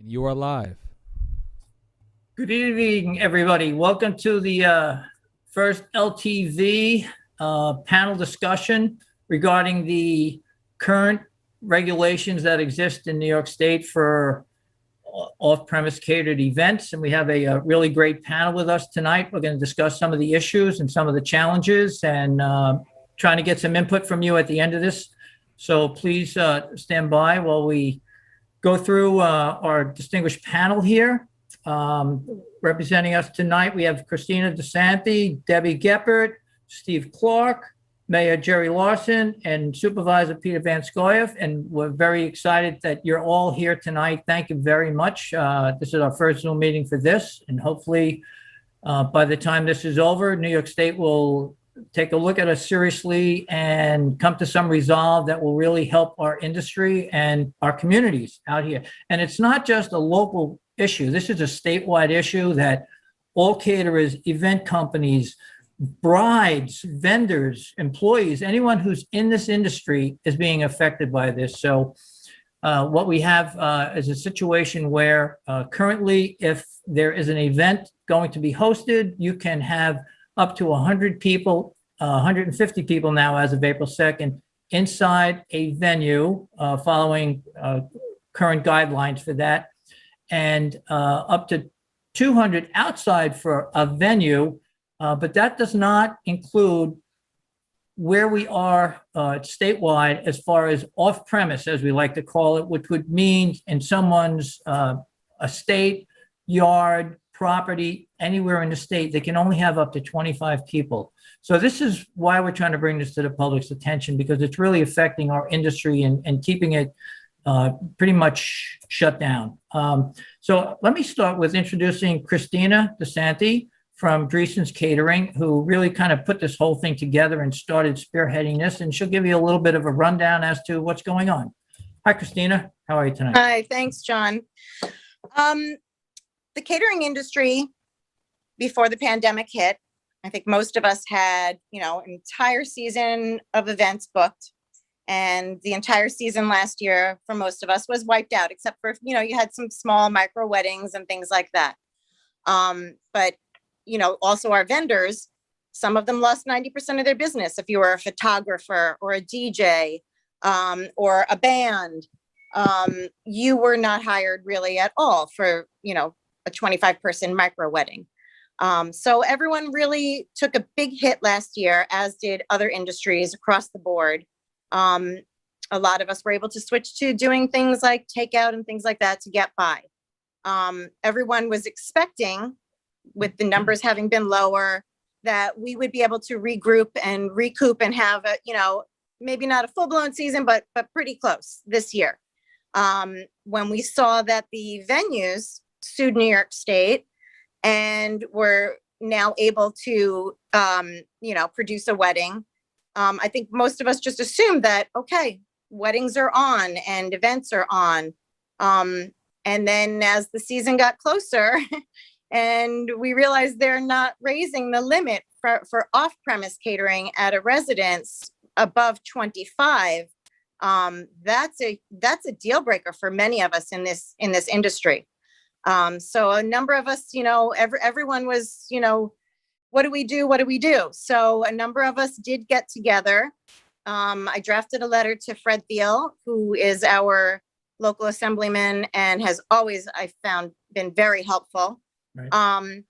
And you are live. Good evening, everybody. Welcome to the first LTV panel discussion regarding the current regulations that exist in New York State for off-premise catered events. And we have a really great panel with us tonight. We're going to discuss some of the issues and some of the challenges and trying to get some input from you at the end of this. So please stand by while we go through our distinguished panel here. Representing us tonight, we have Christina Desanti, Debbie Geppert, Steve Clark, Mayor Jerry Larson, and Supervisor Peter Van Scoyev. And we're very excited that you're all here tonight. Thank you very much. This is our first Zoom meeting for this, and hopefully by the time this is over, New York State will take a look at us seriously and come to some resolve that will really help our industry and our communities out here. And it's not just a local issue. This is a statewide issue that all caterers, event companies, brides, vendors, employees, anyone who's in this industry is being affected by this. So what we have is a situation where currently, if there is an event going to be hosted, you can have up to 100 people, 150 people now as of April 2nd, inside a venue, following current guidelines for that, and up to 200 outside for a venue, but that does not include where we are statewide as far as off-premise, as we like to call it, which would mean in someone's estate, yard, property, anywhere in the state, they can only have up to 25 people. So this is why we're trying to bring this to the public's attention, because it's really affecting our industry and keeping it pretty much shut down. So let me start with introducing Christina Desanti from Dreesen's Catering, who really kind of put this whole thing together and started spearheading this. And she'll give you a little bit of a rundown as to what's going on. Hi, Christina. How are you tonight? Hi, thanks, John. The catering industry, before the pandemic hit, I think most of us had, an entire season of events booked. And the entire season last year for most of us was wiped out, except for, you had some small micro weddings and things like that. But, also our vendors, some of them lost 90% of their business. If you were a photographer or a DJ or a band, you were not hired really at all for, a 25-person micro wedding. So everyone really took a big hit last year, as did other industries across the board. A lot of us were able to switch to doing things like takeout and things like that to get by. Everyone was expecting, with the numbers having been lower, that we would be able to regroup and recoup and have a, maybe not a full-blown season, but pretty close this year. When we saw that the venues sued New York State and were now able to, produce a wedding, I think most of us just assumed that, okay, weddings are on and events are on. And then as the season got closer and we realized they're not raising the limit for off-premise catering at a residence above 25, that's a deal breaker for many of us in this industry. So a number of us, everyone was, what do we do? What do we do? So a number of us did get together. I drafted a letter to Fred Thiel, who is our local assemblyman and has always, I found, been very helpful. Right.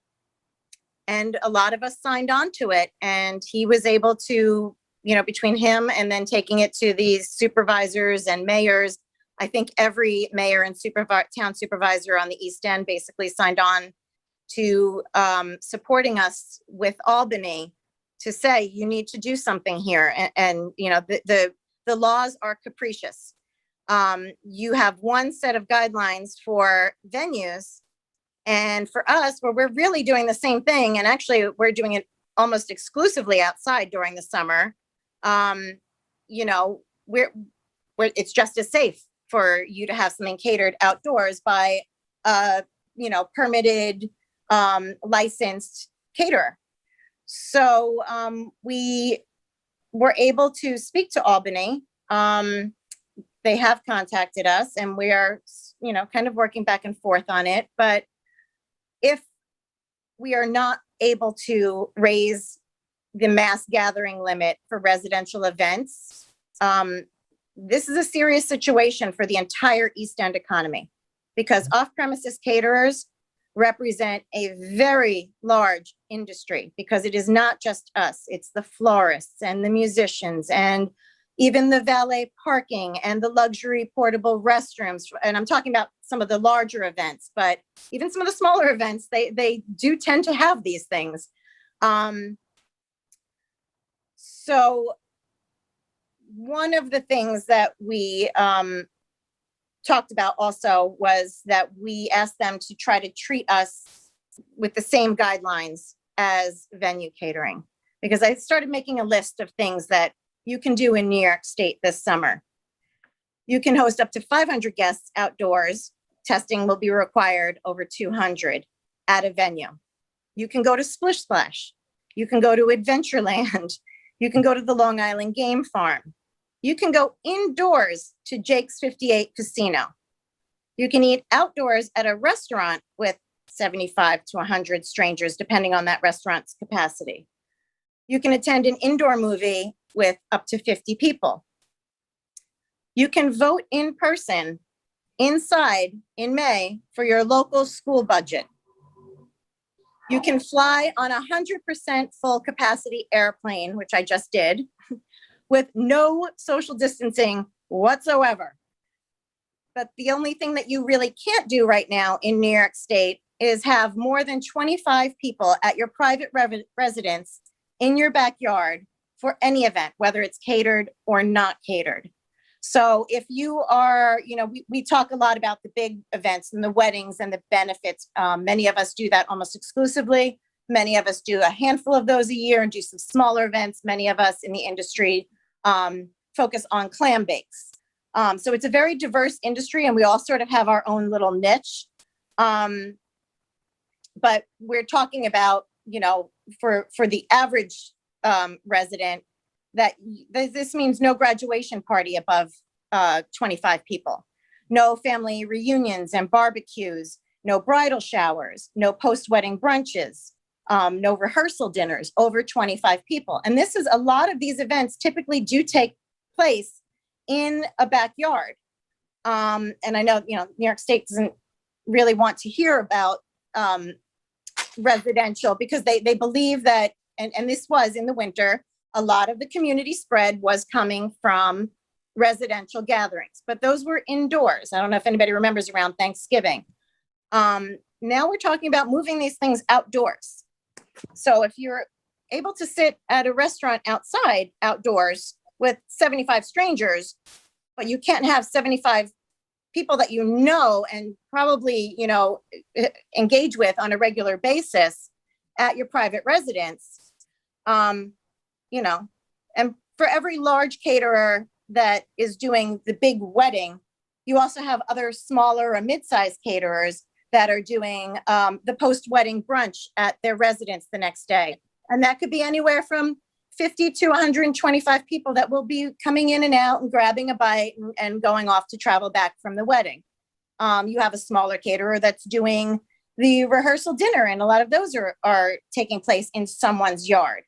And a lot of us signed on to it, and he was able to, between him and then taking it to these supervisors and mayors, I think every mayor and town supervisor on the East End basically signed on to supporting us with Albany to say, you need to do something here. And the laws are capricious. You have one set of guidelines for venues, and for us, where we're really doing the same thing, and actually we're doing it almost exclusively outside during the summer. It's just as safe for you to have something catered outdoors by permitted, licensed caterer. So we were able to speak to Albany they have contacted us, and we are, kind of working back and forth on it. But if we are not able to raise the mass gathering limit for residential events, this is a serious situation for the entire East End economy, because off-premises caterers represent a very large industry, because it is not just us, it's the florists and the musicians and even the valet parking and the luxury portable restrooms. And I'm talking about some of the larger events, but even some of the smaller events, they do tend to have these things. So one of the things that we talked about also was that we asked them to try to treat us with the same guidelines as venue catering, because I started making a list of things that you can do in New York State this summer. You can host up to 500 guests outdoors. Testing will be required over 200 at a venue. You can go to Splish Splash. You can go to Adventureland. You can go to the Long Island Game Farm. You can go indoors to Jake's 58 Casino. You can eat outdoors at a restaurant with 75 to 100 strangers, depending on that restaurant's capacity. You can attend an indoor movie with up to 50 people. You can vote in person inside in May for your local school budget. You can fly on 100% full capacity airplane, which I just did, with no social distancing whatsoever. But the only thing that you really can't do right now in New York State is have more than 25 people at your private residence in your backyard for any event, whether it's catered or not catered. So if you are, we talk a lot about the big events and the weddings and the benefits. Many of us do that almost exclusively. Many of us do a handful of those a year and do some smaller events. Many of us in the industry focus on clam bakes. So it's a very diverse industry, and we all sort of have our own little niche. But we're talking about, for the average resident, that this means no graduation party above 25 people, no family reunions and barbecues, no bridal showers, no post-wedding brunches, no rehearsal dinners over 25 people. And this is, a lot of these events typically do take place in a backyard. And I know, New York State doesn't really want to hear about residential, because they believe that, and this was in the winter, a lot of the community spread was coming from residential gatherings, but those were indoors. I don't know if anybody remembers around Thanksgiving. Now we're talking about moving these things outdoors. So if you're able to sit at a restaurant outside outdoors with 75 strangers, but you can't have 75 people that and probably, engage with on a regular basis at your private residence, and for every large caterer that is doing the big wedding, you also have other smaller or mid-sized caterers that are doing the post-wedding brunch at their residence the next day. And that could be anywhere from 50 to 125 people that will be coming in and out and grabbing a bite and going off to travel back from the wedding. You have a smaller caterer that's doing the rehearsal dinner, and a lot of those are taking place in someone's yard.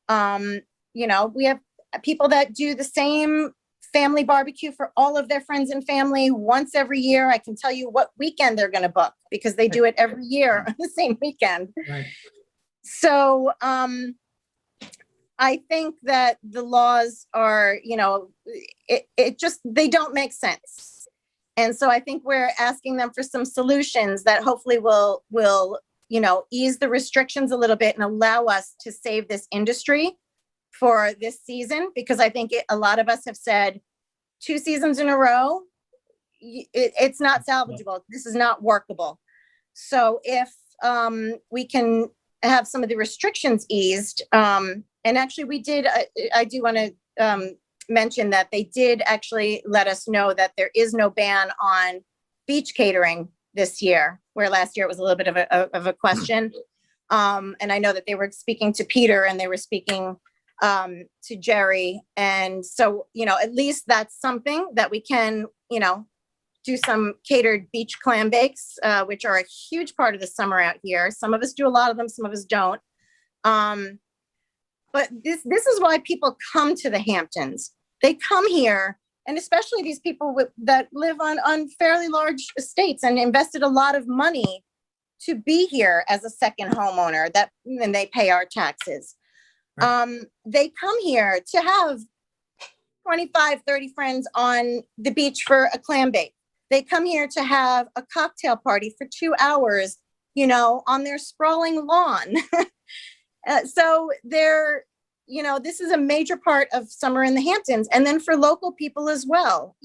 We have people that do the same family barbecue for all of their friends and family once every year. I can tell you what weekend they're going to book, because they do it every year on the same weekend. Right. So I think that the laws are, they don't make sense. And so I think we're asking them for some solutions that hopefully will ease the restrictions a little bit and allow us to save this industry for this season, because I think a lot of us have said 2 seasons in a row, it's not salvageable. This is not workable. So if we can have some of the restrictions eased, and actually we did, I do want to mention that they did actually let us know that there is no ban on beach catering this year, where last year it was a little bit of a question. And I know that they were speaking to Peter, and they were speaking to Jerry. And so, at least that's something that we can, do some catered beach clam bakes, which are a huge part of the summer out here. Some of us do a lot of them, some of us don't. But this is why people come to the Hamptons. They come here, and especially these people that live on fairly large estates and invested a lot of money to be here as a second homeowner, and they pay our taxes. Right. They come here to have 25, 30 friends on the beach for a clam bake. They come here to have a cocktail party for 2 hours, on their sprawling lawn. So this is a major part of summer in the Hamptons. And then for local people as well,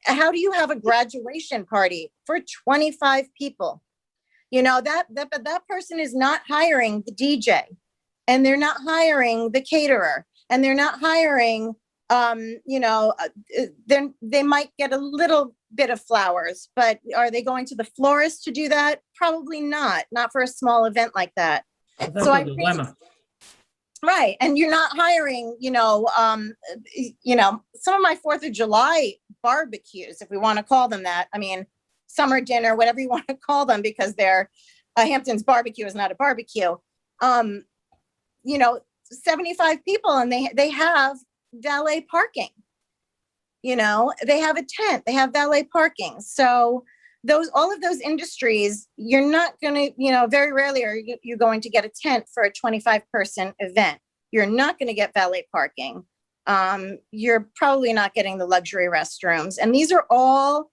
how do you have a graduation party for 25 people? That person is not hiring the DJ, and they're not hiring the caterer, and they're not hiring, they might get a little bit of flowers, but are they going to the florist to do that? Probably not for a small event like that. That's a dilemma. Right. And you're not hiring, some of my 4th of July barbecues, if we want to call them that. I mean, summer dinner, whatever you want to call them, because they're Hampton's barbecue is not a barbecue. 75 people, and they have valet parking. They have a tent, they have valet parking. So all of those industries, you're not going to, very rarely are you going to get a tent for a 25-person event. You're not going to get valet parking. You're probably not getting the luxury restrooms. And these are all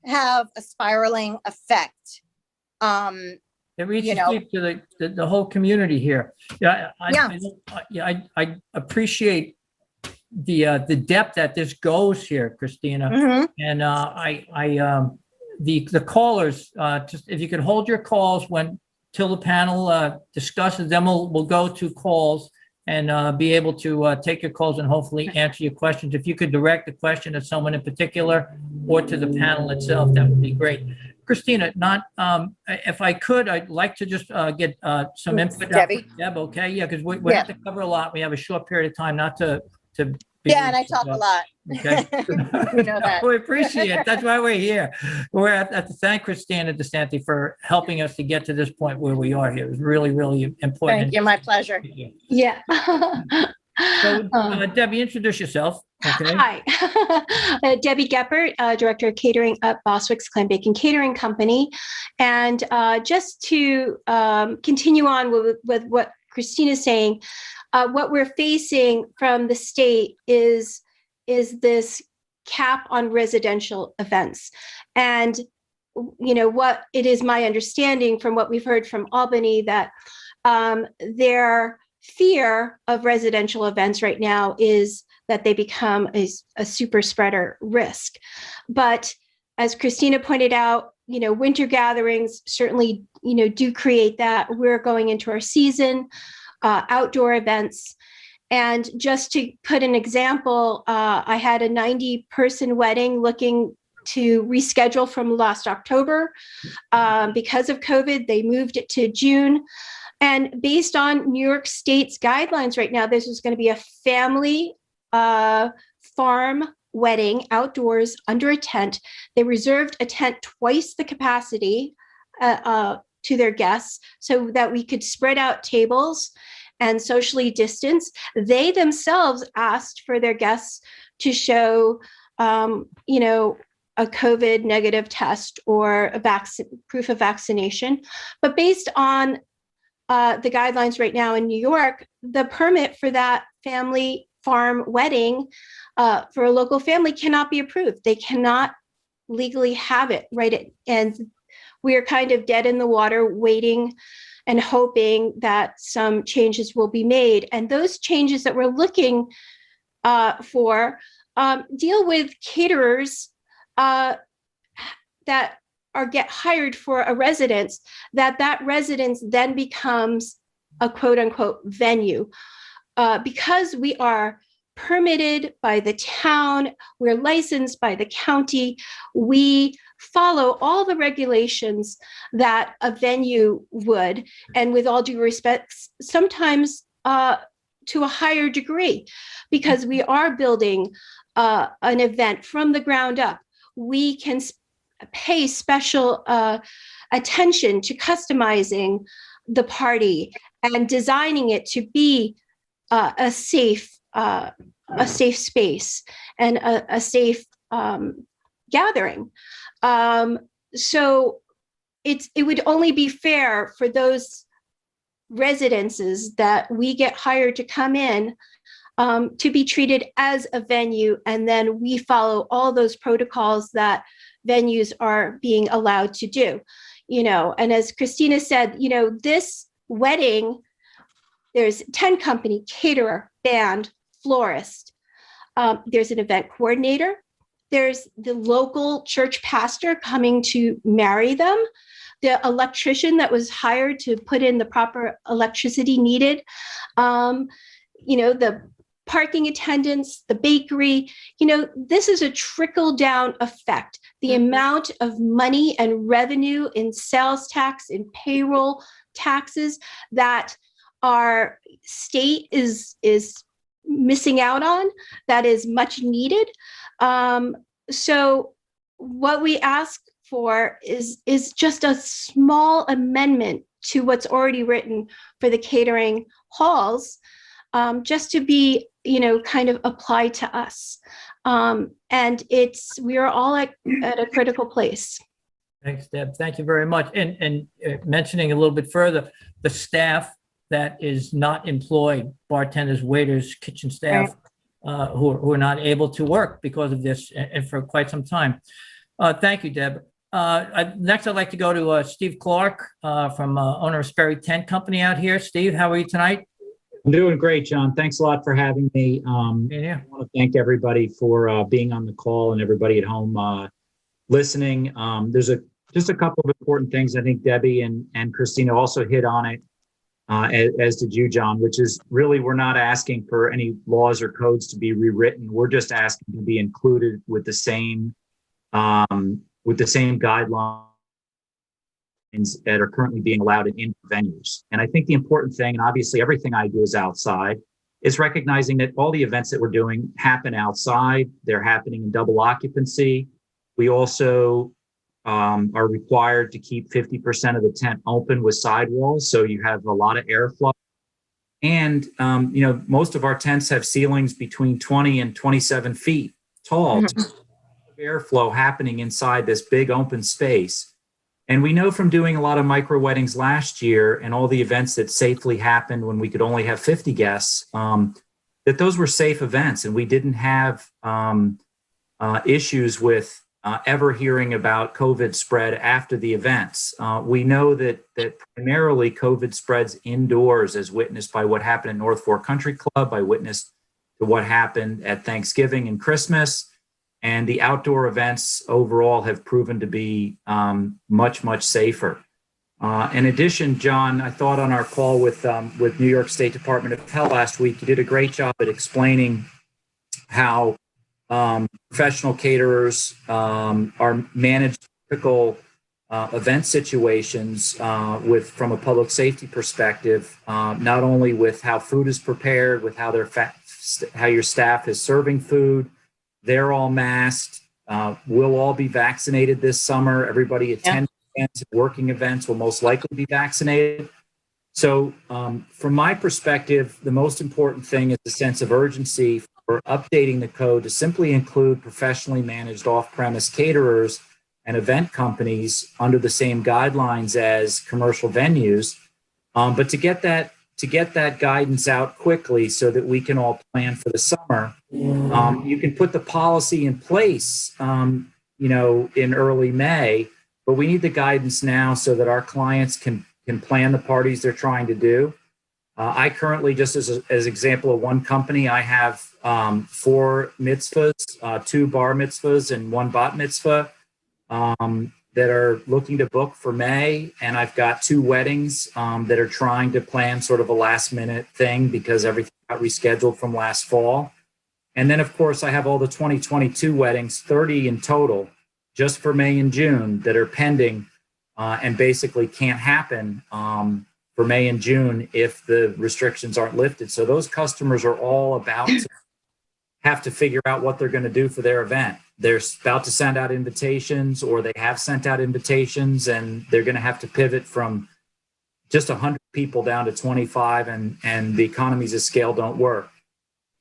have a spiraling effect. It reaches deep to the whole community here. I appreciate the depth that this goes here, Christina. Mm-hmm. And the callers, just if you could hold your calls till the panel discusses, then we'll go to calls and be able to take your calls and hopefully answer your questions. If you could direct the question to someone in particular or to the panel itself, that would be great. Christina, if I could, I'd like to just get some input. Debbie? Deb, okay? Yeah, because we have to cover a lot. We have a short period of time, not to be. Yeah, and I talk a lot. Okay. You know that. We appreciate it. That's why we're here. We have to thank Christina Desanti for helping us to get to this point where we are here. It was really, really important. Thank you. My pleasure. Yeah. So, Debbie, introduce yourself. Okay. Hi, Debbie Geppert, Director of Catering at Boswick's Clam Bake and Catering Company. And just to continue on with what Christina's saying, what we're facing from the state is this cap on residential events. And, what it is my understanding from what we've heard from Albany that their fear of residential events right now is that they become a super spreader risk. But as Christina pointed out, winter gatherings certainly, do create that. We're going into our season, outdoor events. And just to put an example, I had a 90-person wedding looking to reschedule from last October. Because of COVID, they moved it to June. And based on New York State's guidelines right now, this was going to be a family farm wedding outdoors under a tent. They reserved a tent twice the capacity to their guests so that we could spread out tables and socially distance. They themselves asked for their guests to show, a COVID negative test or a proof of vaccination. But based on the guidelines right now in New York, the permit for that family farm wedding for a local family cannot be approved. They cannot legally have it, right? And we are kind of dead in the water waiting and hoping that some changes will be made. And those changes that we're looking for deal with caterers that get hired for a residence, that residence then becomes a quote unquote venue. Because we are permitted by the town, we're licensed by the county, we follow all the regulations that a venue would. And with all due respect, sometimes to a higher degree, because we are building an event from the ground up. We can pay special attention to customizing the party and designing it to be a safe space and a safe gathering. So it would only be fair for those residences that we get hired to come in to be treated as a venue, and then we follow all those protocols that venues are being allowed to do. And as Christina said, this wedding, there's 10 company, caterer, band, florist. There's an event coordinator. There's the local church pastor coming to marry them, the electrician that was hired to put in the proper electricity needed, the parking attendants, the bakery. This is a trickle-down effect. The amount of money and revenue in sales tax, in payroll taxes that our state is missing out on, that is much needed. So what we ask for is just a small amendment to what's already written for the catering halls, just to be, kind of applied to us. And we are all at a critical place. Thanks, Deb. Thank you very much. And mentioning a little bit further, the staff that is not employed, bartenders, waiters, kitchen staff, who are not able to work because of this and for quite some time. Thank you, Deb. Next, I'd like to go to Steve Clark from owner of Sperry Tent Company out here. Steve, how are you tonight? I'm doing great, John. Thanks a lot for having me. I want to thank everybody for being on the call and everybody at home listening. There's just a couple of important things. I think Debbie and Christina also hit on it, as did you, John, which is really, we're not asking for any laws or codes to be rewritten. We're just asking to be included with the same guidelines that are currently being allowed in venues. And I think the important thing, and obviously everything I do is outside, is recognizing that all the events that we're doing happen outside. They're happening in double occupancy. We also are required to keep 50% of the tent open with sidewalls, so you have a lot of airflow. And most of our tents have ceilings between 20 and 27 feet tall. Airflow happening inside this big open space. And we know from doing a lot of micro weddings last year and all the events that safely happened when we could only have 50 guests, that those were safe events, and we didn't have issues with ever hearing about COVID spread after the events. We know that primarily COVID spreads indoors, as witnessed by what happened at North Fork Country Club, by witness to what happened at Thanksgiving and Christmas. And the outdoor events overall have proven to be much, much safer. In addition, John, I thought on our call with New York State Department of Health last week, you did a great job at explaining how professional caterers are managed typical event situations from a public safety perspective, not only with how food is prepared, with how your staff is serving food. They're all masked. We'll all be vaccinated this summer. Everybody attending events, working events will most likely be vaccinated. So from my perspective, the most important thing is the sense of urgency for updating the code to simply include professionally managed off-premise caterers and event companies under the same guidelines as commercial venues, but to get that guidance out quickly so that we can all plan for the summer. You can put the policy in place, in early May, but we need the guidance now so that our clients can plan the parties they're trying to do. I currently, just as example of one company, I have 4 mitzvahs, 2 bar mitzvahs and 1 bat mitzvah that are looking to book for May. And I've got 2 weddings that are trying to plan sort of a last minute thing because everything got rescheduled from last fall. And then, of course, I have all the 2022 weddings, 30 in total, just for May and June, that are pending and basically can't happen for May and June if the restrictions aren't lifted. So those customers are all about to have to figure out what they're going to do for their event. They're about to send out invitations, or they have sent out invitations, and they're going to have to pivot from just 100 people down to 25, and the economies of scale don't work.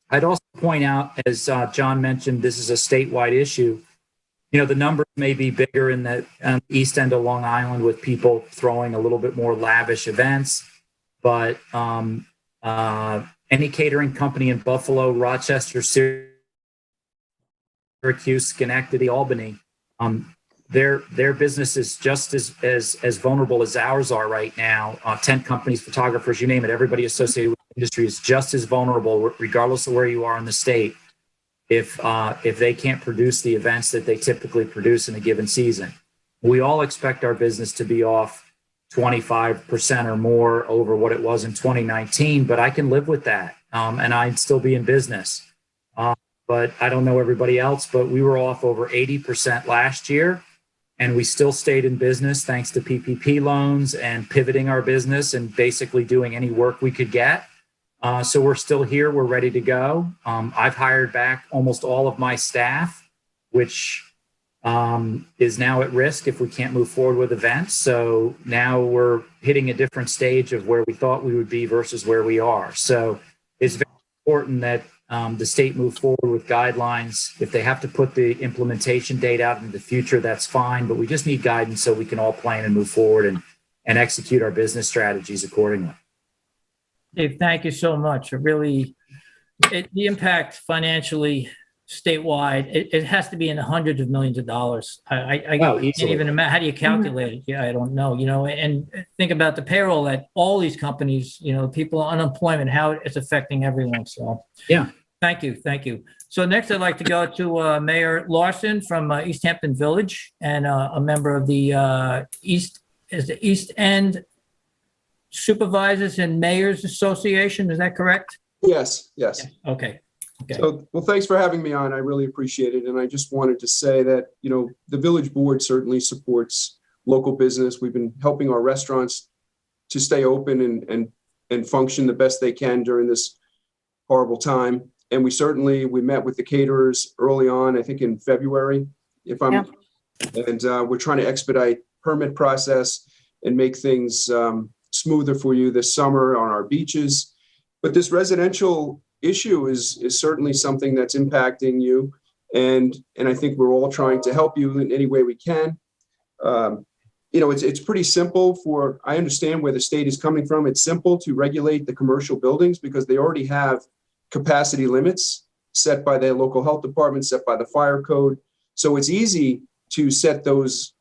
I'd also point out, as John mentioned, this is a statewide issue. You know, the numbers may be bigger in the east end of Long Island with people throwing a little bit more lavish events, but any catering company in Buffalo, Rochester, Syracuse, Schenectady, Albany, their business is just as vulnerable as ours are right now. Tent companies, photographers, you name it, everybody associated with the industry is just as vulnerable, regardless of where you are in the state, if they can't produce the events that they typically produce in a given season. We all expect our business to be off 25% or more over what it was in 2019, but I can live with that, and I'd still be in business. But I don't know everybody else, but we were off over 80% last year, and we still stayed in business thanks to PPP loans and pivoting our business and basically doing any work we could get. So we're still here. We're ready to go. I've hired back almost all of my staff, which is now at risk if we can't move forward with events. So now we're hitting a different stage of where we thought we would be versus where we are. So it's very important that the state move forward with guidelines. If they have to put the implementation date out into the future, that's fine, but we just need guidance so we can all plan and move forward and execute our business strategies accordingly. Dave, thank you so much. The impact financially statewide, it has to be in the hundreds of millions of dollars. I can't even imagine. How do you calculate it? Yeah, I don't know. And think about the payroll that all these companies, people unemployment, how it's affecting everyone. So yeah, thank you. So next, I'd like to go to Mayor Larson from East Hampton Village, and a member of the East End Supervisors and Mayors Association. Is that correct? Yes. Okay. So, well, thanks for having me on. I really appreciate it. And I just wanted to say that, the village board certainly supports local business. We've been helping our restaurants to stay open and function the best they can during this horrible time. And we met with the caterers early on, I think in February, and we're trying to expedite permit process and make things smoother for you this summer on our beaches. But this residential issue is certainly something that's impacting you. And I think we're all trying to help you in any way we can. It's pretty simple I understand where the state is coming from. It's simple to regulate the commercial buildings because they already have capacity limits set by their local health department, set by the fire code. So it's easy to set those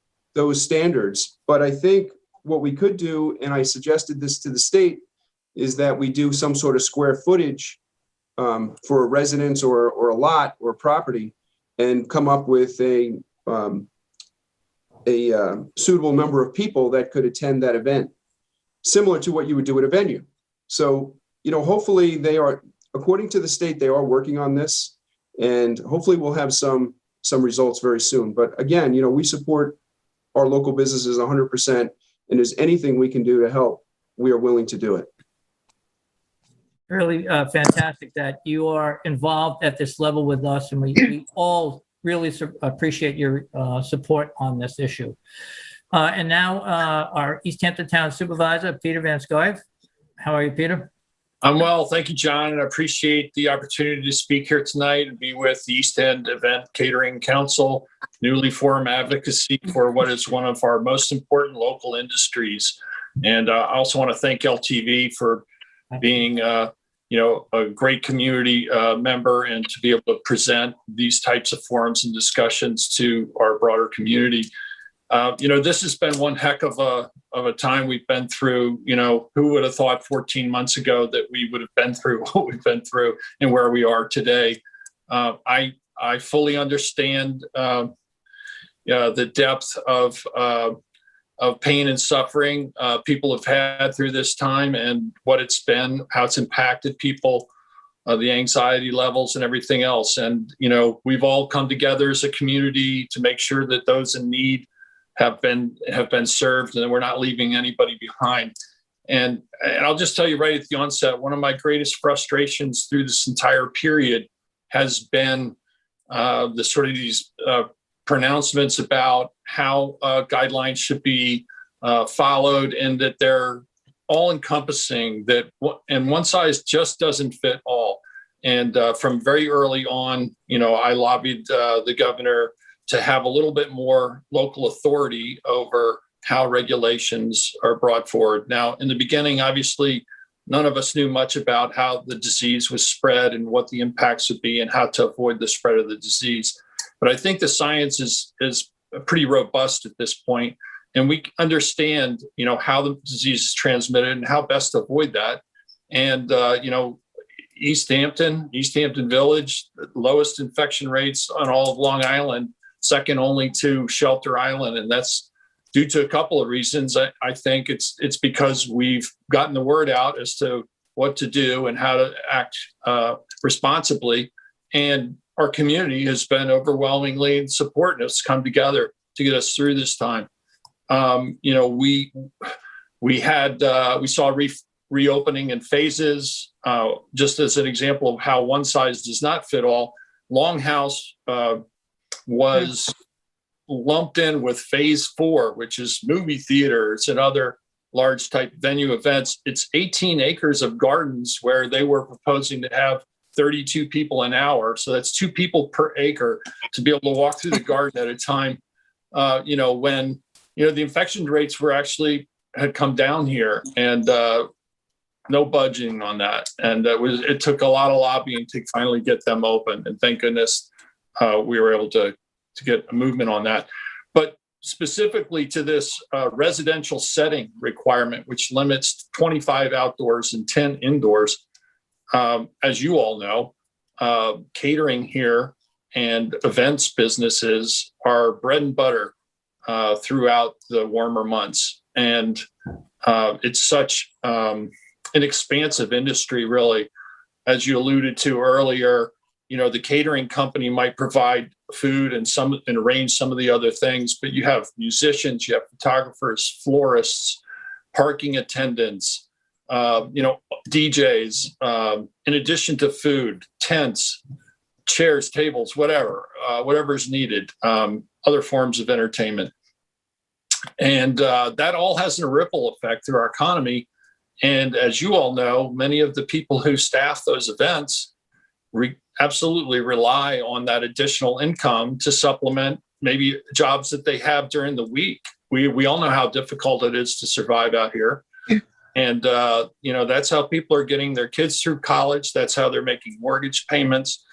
standards. But I think what we could do, and I suggested this to the state, is that we do some sort of square footage for a residence or a lot or a property, and come up with a suitable number of people that could attend that event, similar to what you would do at a venue. So, hopefully according to the state, they are working on this, and hopefully we'll have some results very soon. But again, we support our local businesses 100%, and there's anything we can do to help, we are willing to do it. Really fantastic that you are involved at this level with us, and we all really appreciate your support on this issue. And now our East Hampton Town Supervisor, Peter Van Skyve. How are you, Peter? I'm well, thank you, John, and I appreciate the opportunity to speak here tonight and be with the East End Event Catering Council, newly formed advocacy for what is one of our most important local industries. And I also want to thank LTV for being a great community member, and to be able to present these types of forums and discussions to our broader community. This has been one heck of a time we've been through. Who would have thought 14 months ago that we would have been through what we've been through and where we are today? I fully understand the depth of pain and suffering people have had through this time, and what it's been, how it's impacted people, the anxiety levels and everything else. And, we've all come together as a community to make sure that those in need have been served, and we're not leaving anybody behind. And I'll just tell you right at the onset, one of my greatest frustrations through this entire period has been the sort of these pronouncements about how guidelines should be followed, and that they're all encompassing, and one size just doesn't fit all. And from very early on, I lobbied the governor to have a little bit more local authority over how regulations are brought forward. Now, in the beginning, obviously, none of us knew much about how the disease was spread and what the impacts would be and how to avoid the spread of the disease. But I think the science is pretty robust at this point, and we understand, how the disease is transmitted and how best to avoid that. And, East Hampton Village, the lowest infection rates on all of Long Island, second only to Shelter Island. And that's due to a couple of reasons. I think it's because we've gotten the word out as to what to do and how to act responsibly. And our community has been overwhelmingly supportive. It's come together to get us through this time. We saw reopening in phases. Just as an example of how one size does not fit all, Longhouse was lumped in with phase 4, which is movie theaters and other large type venue events. It's 18 acres of gardens where they were proposing to have 32 people an hour. So that's 2 people per acre to be able to walk through the garden at a time. When, the infection rates had come down here, and no budging on that. And it took a lot of lobbying to finally get them open. And thank goodness we were able to get a movement on that. But specifically to this residential setting requirement, which limits 25 outdoors and 10 indoors, as you all know, catering here and events businesses are bread and butter throughout the warmer months. And it's such an expansive industry, really. As you alluded to earlier, the catering company might provide food and arrange some of the other things, but you have musicians, you have photographers, florists, parking attendants, DJs, in addition to food, tents, chairs, tables, whatever's needed, other forms of entertainment. And that all has a ripple effect through our economy. And as you all know, many of the people who staff those events absolutely rely on that additional income to supplement maybe jobs that they have during the week. We all know how difficult it is to survive out here. And, that's how people are getting their kids through college. That's how they're making mortgage payments.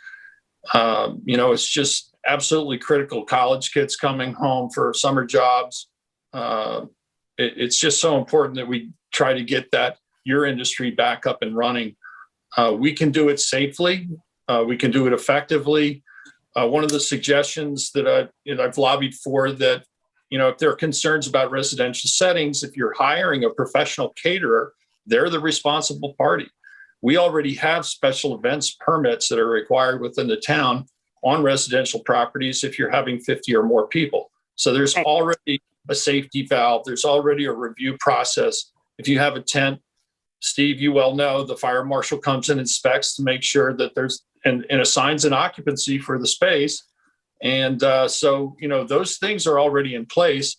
It's just absolutely critical. College kids coming home for summer jobs. It's just so important that we try to get your industry back up and running. We can do it safely. We can do it effectively. One of the suggestions that I've lobbied for, that, if there are concerns about residential settings, if you're hiring a professional caterer, they're the responsible party. We already have special events permits that are required within the town on residential properties if you're having 50 or more people. So there's already a safety valve. There's already a review process. If you have a tent, Steve, you well know, the fire marshal comes and inspects to make sure that and assigns an occupancy for the space. And so, those things are already in place.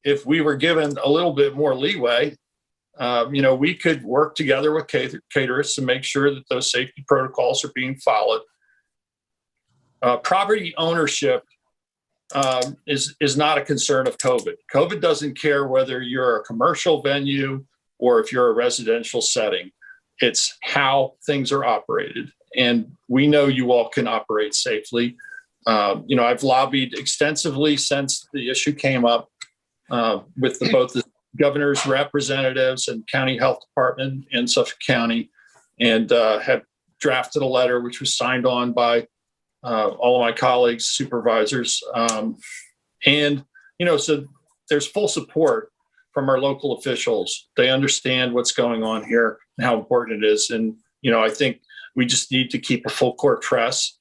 If we were given a little bit more leeway, we could work together with caterers to make sure that those safety protocols are being followed. Property ownership is not a concern of COVID. COVID doesn't care whether you're a commercial venue or if you're a residential setting. It's how things are operated. And we know you all can operate safely. I've lobbied extensively since the issue came up with both the governor's representatives and county health department in Suffolk County, and have drafted a letter which was signed on by all of my colleagues, supervisors. So there's full support from our local officials. They understand what's going on here and how important it is. And, I think we just need to keep a full court press.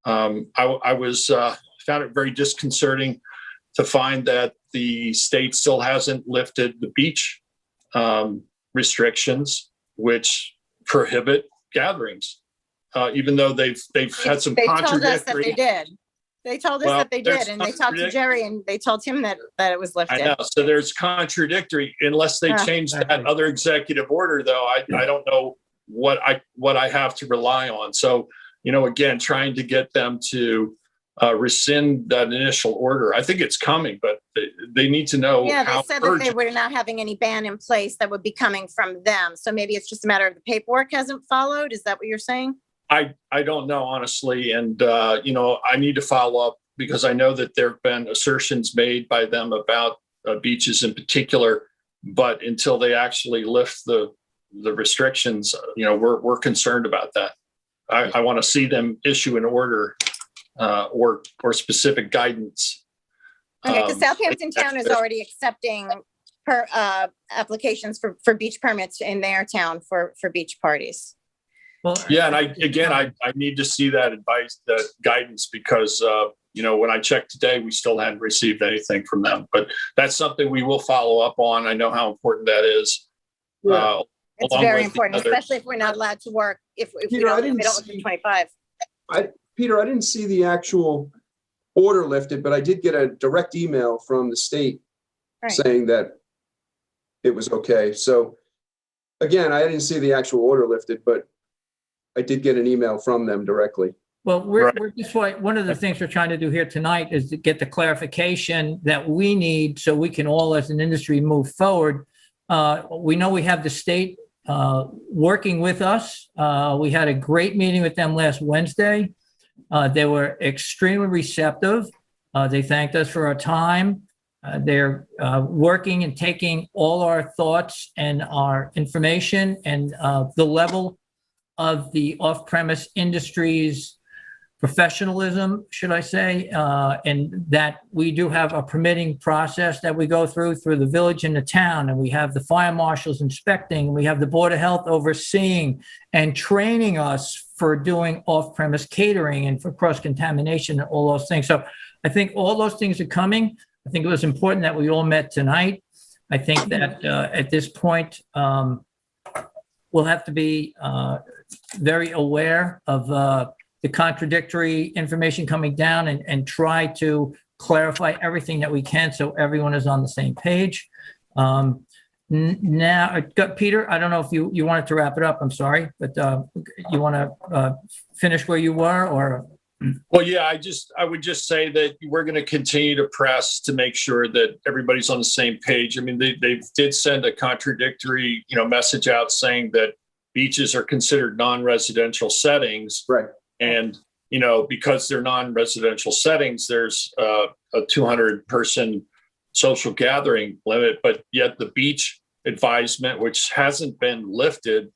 I found it very disconcerting to find that the state still hasn't lifted the beach restrictions which prohibit gatherings, even though they've had some They told us that contradictory. they did. They told us Well, that they there's did, and they talked to Jerry, and they told him that it was I lifted. know. So there's contradictory unless they change that other executive order, though. I don't know what I have to rely on. So, again, trying to get them to rescind that initial order. I think it's coming, but they need to know. Yeah, they how said that they urgent. were not having any ban in place that would be coming from them. So maybe it's just a matter of the paperwork hasn't followed. Is that what you're saying? I don't know, honestly. And, I need to follow up because I know that there have been assertions made by them about beaches in particular, but until they actually lift the restrictions, we're concerned about that. I want to see them issue an order or specific guidance. Okay, because Southampton Town is already accepting applications for beach permits in their town for beach parties. Well, Yeah, and I need to see that advice, that guidance, because when I checked today, we still hadn't received anything from them. But that's something we will follow up on. I know how important that is. Yeah. It's along very with the important, other- especially if we're not allowed to work, if we Peter, I don't didn't look see- at 25. Peter, I didn't see the actual order lifted, but I did get a direct email from the state Right. saying that it was okay. So again, I didn't see the actual order lifted, but I did get an email from them directly. Well, we're just one of the things we're trying to do here tonight is to get the clarification that we need so we can all as an industry move forward. We know we have the state working with us. We had a great meeting with them last Wednesday. They were extremely receptive. They thanked us for our time. They're working and taking all our thoughts and our information and the level of the off-premise industry's professionalism, should I say, and that we do have a permitting process that we go through the village and the town, and we have the fire marshals inspecting, and we have the Board of Health overseeing and training us for doing off-premise catering and for cross-contamination and all those things. So I think all those things are coming. I think it was important that we all met tonight. I think that at this point, we'll have to be very aware of the contradictory information coming down and try to clarify everything that we can so everyone is on the same page. Now, Peter, I don't know if you wanted to wrap it up. I'm sorry, but you want to finish where you were, or? Well, yeah, I would just say that we're going to continue to press to make sure that everybody's on the same page. I mean, they did send a contradictory, message out saying that beaches are considered non-residential settings. Right. And, because they're non-residential settings, there's a 200-person social gathering limit, but yet the beach advisement, which hasn't been lifted,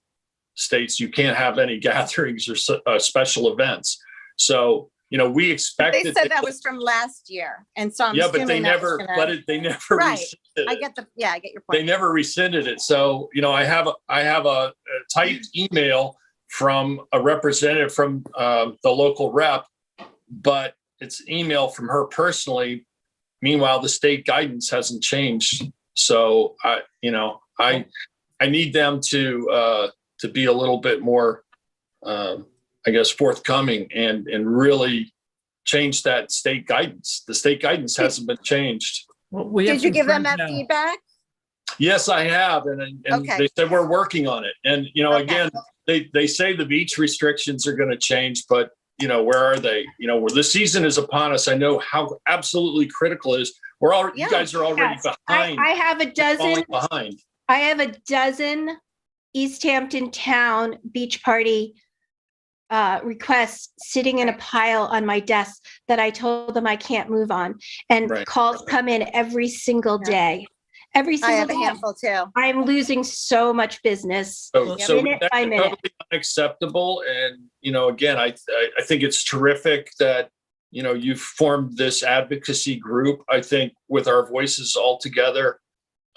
states you can't have any gatherings or special events. So, we expected. They said that was from last year, and so I'm yeah, but assuming they never. They never. Right. rescinded I it. get your point. They never rescinded it. So, I have a typed email from a representative from the local rep, but it's email from her personally. Meanwhile, the state guidance hasn't changed. So I need them to be a little bit more, forthcoming and really change that state guidance. The state guidance hasn't been changed. Well, Did you give them that feedback? Yes, I have. And Okay. They said we're working on it. And, Okay. again, they say the beach restrictions are going to change, but, where are they? Where the season is upon us. I know how absolutely critical it is. You guys are already Yes. behind. I have a dozen. Falling behind. I have a dozen East Hampton Town beach party requests sitting in a pile on my desk that I told them I can't move on. And Right. calls come in every single day. Every I single have a day. handful too. I'm losing so much business. So Minute that's by minute. totally unacceptable. And, again, I think it's terrific that, you've formed this advocacy group. I think with our voices all together,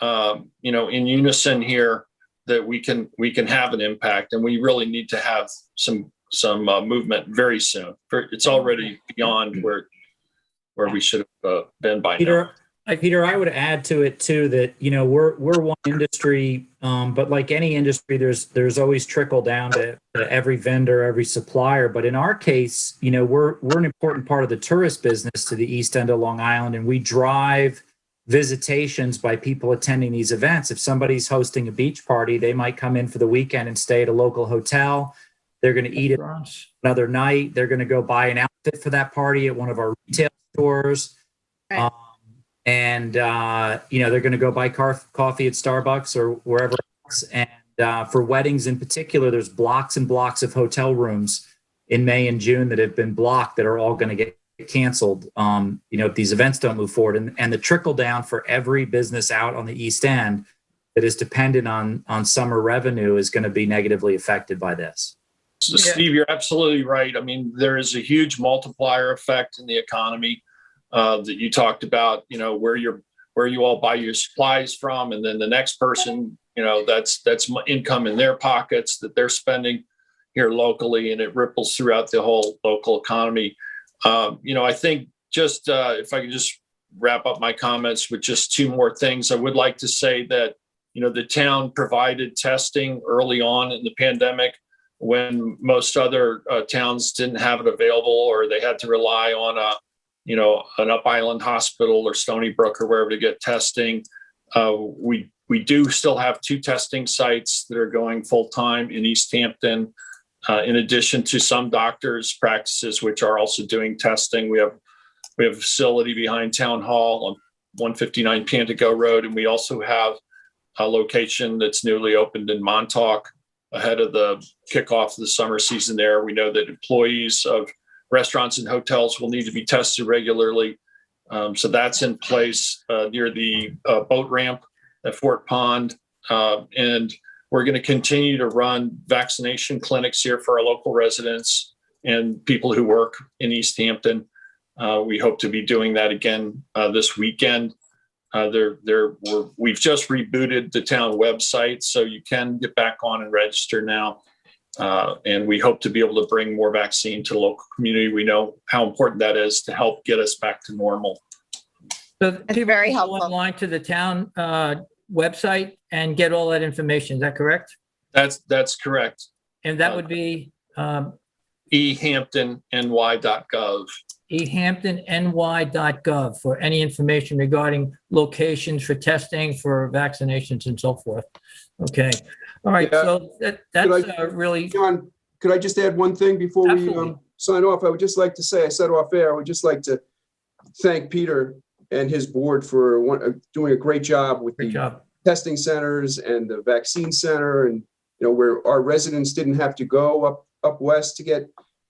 in unison here, that we can have an impact, and we really need to have some movement very soon. It's already beyond where we should have been by now. Peter, Peter, I would add to it too that, you know, we're one industry, but like any industry, there's always trickle down to every vendor, every supplier. But in our case, you know, we're an important part of the tourist business to the east end of Long Island, and we drive visitations by people attending these events. If somebody's hosting a beach party, they might come in for the weekend and stay at a local hotel. They're going to eat it another night. They're going to go buy an outfit for that party at one of our retail stores. Right. And you know, they're going to go buy coffee at Starbucks or wherever else. And for weddings in particular, there's blocks and blocks of hotel rooms in May and June that have been blocked that are all going to get canceled, you know, if these events don't move forward. And the trickle down for every business out on the East End that is dependent on summer revenue is going to be negatively affected by this. So Steve, you're absolutely right. I mean, there is a huge multiplier effect in the economy that you talked about, you know, where you all buy your supplies from, and then the next person, you know, that's income in their pockets that they're spending here locally, and it ripples throughout the whole local economy. You know, I think just if I could just wrap up my comments with just two more things, I would like to say that, you know, the town provided testing early on in the pandemic when most other towns didn't have it available, or they had to rely on an Up Island hospital or Stony Brook or wherever to get testing. We do still have 2 testing sites that are going full time in East Hampton, in addition to some doctors' practices which are also doing testing. We have a facility behind Town Hall on 159 Pantico Road, and we also have a location that's newly opened in Montauk ahead of the kickoff of the summer season there. We know that employees of restaurants and hotels will need to be tested regularly. So that's in place near the boat ramp at Fort Pond. And we're going to continue to run vaccination clinics here for our local residents and people who work in East Hampton. We hope to be doing that again this weekend. We've just rebooted the town website, so you can get back on and register now. And we hope to be able to bring more vaccine to the local community. We know how important that is to help get us back to normal. So It's people very can go helpful. online to the town website and get all that information. Is that correct? That's correct. And that would be ehamptonny.gov. ehamptonny.gov for any information regarding locations for testing, for vaccinations, and so forth. Okay. All right. Yeah. So that's really. John, could I just add one thing before Absolutely. we sign off? I would just like to say, I said off air, I would just like to thank Peter and his board for doing a great job with Great job. testing centers and the vaccine center, and you know, where our residents didn't have to go up west to get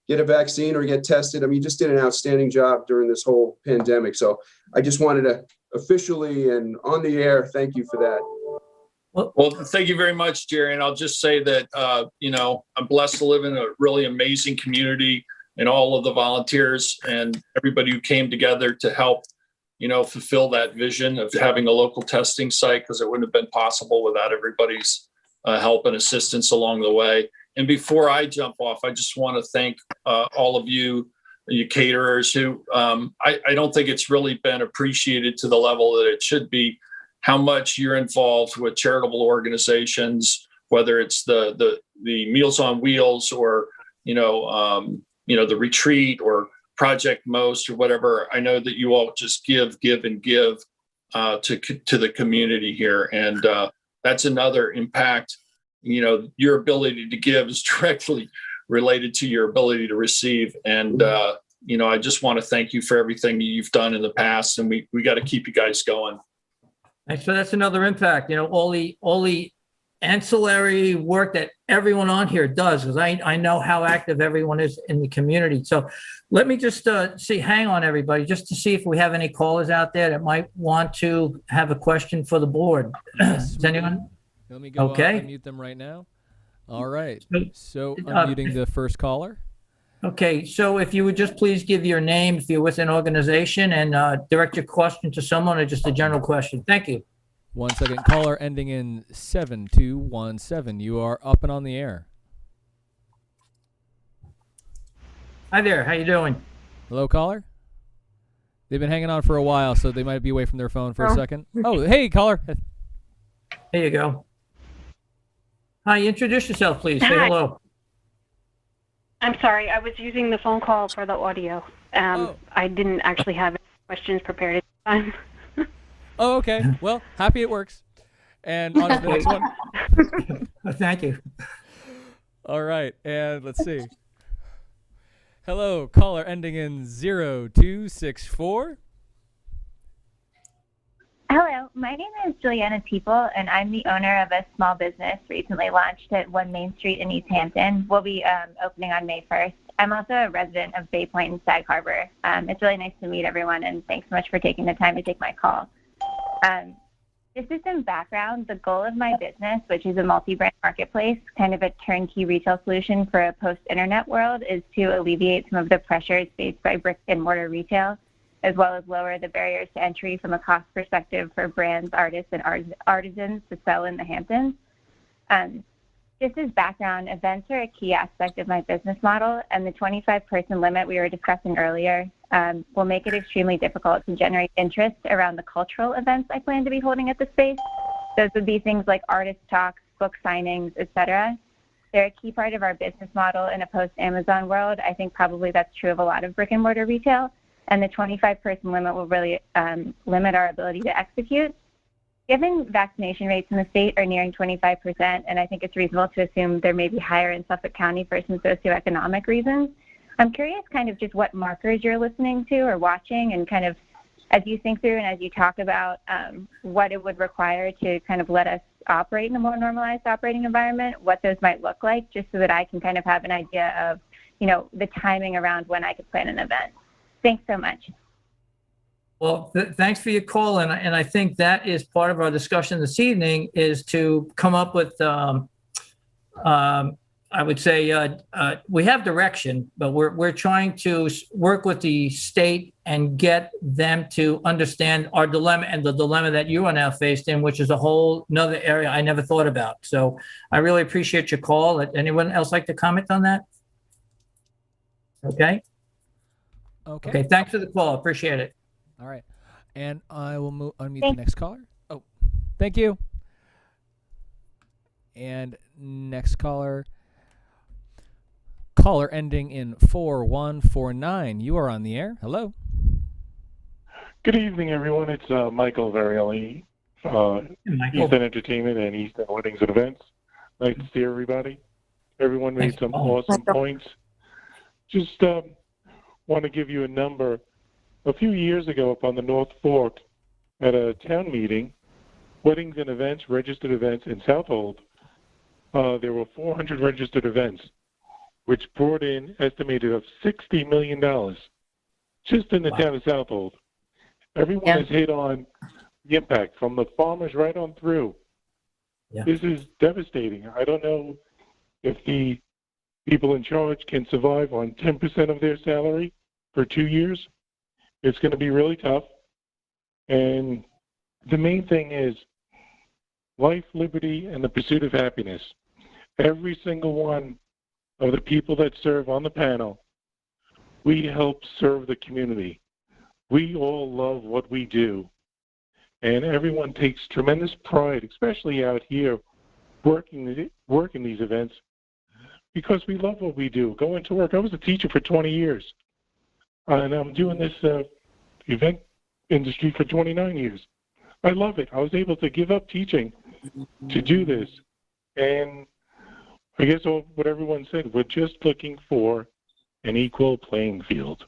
a vaccine or get tested. I mean, you just did an outstanding job during this whole pandemic. So I just wanted to officially and on the air thank you for that. Well, thank you very much, Jerry. And I'll just say that, you know, I'm blessed to live in a really amazing community, and all of the volunteers and everybody who came together to help, you know, fulfill that vision of having a local testing site, because it wouldn't have been possible without everybody's help and assistance along the way. And before I jump off, I just want to thank all of you caterers who I don't think it's really been appreciated to the level that it should be, how much you're involved with charitable organizations, whether it's the Meals on Wheels or, the retreat or Project Most or whatever. I know that you all just give and give to the community here. And that's another impact. You know, your ability to give is directly related to your ability to receive. And, I just want to thank you for everything you've done in the past, and we got to keep you guys going. And so that's another impact, all the ancillary work that everyone on here does, because I know how active everyone is in the community. So let me just hang on everybody, just to see if we have any callers out there that might want to have a question for the board. Yes, Does anyone? Let me go Okay. unmute them right now. All right. So Uh, unmuting the first caller. Okay, so if you would just please give your name, if you're with an organization, and direct your question to someone, or just a general question. Thank you. 1 second. Caller ending in 7217. You are up and on the air. Hi there, how you doing? Hello, caller. They've been hanging on for a while, so they might be away from their phone for a second. Oh, hey, caller. There you go. Hi, introduce yourself, please. Say Hi. hello. I'm sorry, I was using the phone call for the audio. I didn't actually have any questions prepared at the time. Oh, okay. Well, happy it works. And on to the next one. Thank you. All right, and let's see. Hello, caller ending in 0264. Hello, my name is Juliana People, and I'm the owner of a small business recently launched at 1 Main Street in East Hampton. We'll be opening on May 1st. I'm also a resident of Bay Point and Sag Harbor. It's really nice to meet everyone, and thanks so much for taking the time to take my call. Just as some background, the goal of my business, which is a multi-brand marketplace, kind of a turnkey retail solution for a post-internet world, is to alleviate some of the pressures faced by brick-and-mortar retail, as well as lower the barriers to entry from a cost perspective for brands, artists, and artisans to sell in the Hamptons. Just as background, events are a key aspect of my business model, and the 25-person limit we were discussing earlier will make it extremely difficult to generate interest around the cultural events I plan to be holding at the space. Those would be things like artist talks, book signings, etc. They're a key part of our business model in a post-Amazon world. I think probably that's true of a lot of brick-and-mortar retail, and the 25-person limit will really limit our ability to execute. Given vaccination rates in the state are nearing 25%, and I think it's reasonable to assume there may be higher in Suffolk County for some socioeconomic reasons, I'm curious kind of just what markers you're listening to or watching, and kind of as you think through and as you talk about what it would require to kind of let us operate in a more normalized operating environment, what those might look like, just so that I can kind of have an idea of, you know, the timing around when I could plan an event. Thanks so much. Well, thanks for your call, and I think that is part of our discussion this evening, is to come up with, I would say, we have direction, but we're trying to work with the state and get them to understand our dilemma and the dilemma that you are now faced in, which is a whole nother area I never thought about. So I really appreciate your call. Anyone else like to comment on that? Okay. Okay. Thanks for the call. Appreciate it. All right. And I will unmute the next caller. Oh, thank you. And next caller. Caller ending in 4149. You are on the air. Hello. Good evening, everyone. It's Michael Varioli, Easton Entertainment and Easton Weddings and Events. Nice to see everybody. Everyone made some awesome points. Just want to give you a number. A few years ago up on the North Fork at a town meeting, weddings and events, registered events in Southold, there were 400 registered events, which brought in estimated of $60 million just in the town of Southold. Everyone has hit on the impact from the farmers right on through. This is devastating. I don't know if the people in charge can survive on 10% of their salary for 2 years. It's going to be really tough. And the main thing is life, liberty, and the pursuit of happiness. Every single one of the people that serve on the panel, we help serve the community. We all love what we do. And everyone takes tremendous pride, especially out here, working these events, because we love what we do. Going to work. I was a teacher for 20 years. And I'm doing this event industry for 29 years. I love it. I was able to give up teaching to do this. And I guess what everyone said, we're just looking for an equal playing field.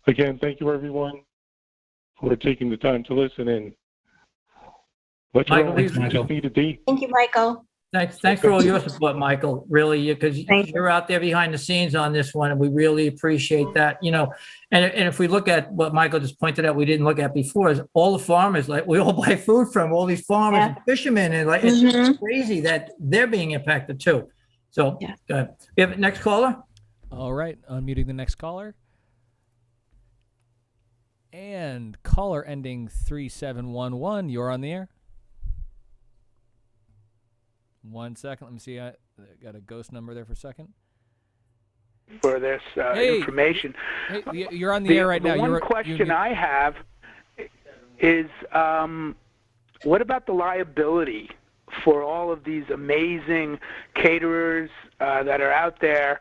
Again, thank you, everyone, for taking the time to listen in. Let's roll. We just need a date. Thank you, Michael. Thanks for all your support, Michael, really, because you're out there behind the scenes on this one, and we really appreciate that. You know, and if we look at what Michael just pointed out, we didn't look at before, is all the farmers, like we all buy food from all these farmers and fishermen, and like it's just crazy that they're being impacted too. So go ahead. We have next caller. All right, unmuting the next caller. And caller ending 3711, you're on the air. 1 second. Let me see. I got a ghost number there for a second. for this information. Hey, you're on the air right now. The one question I have is, what about the liability for all of these amazing caterers that are out there?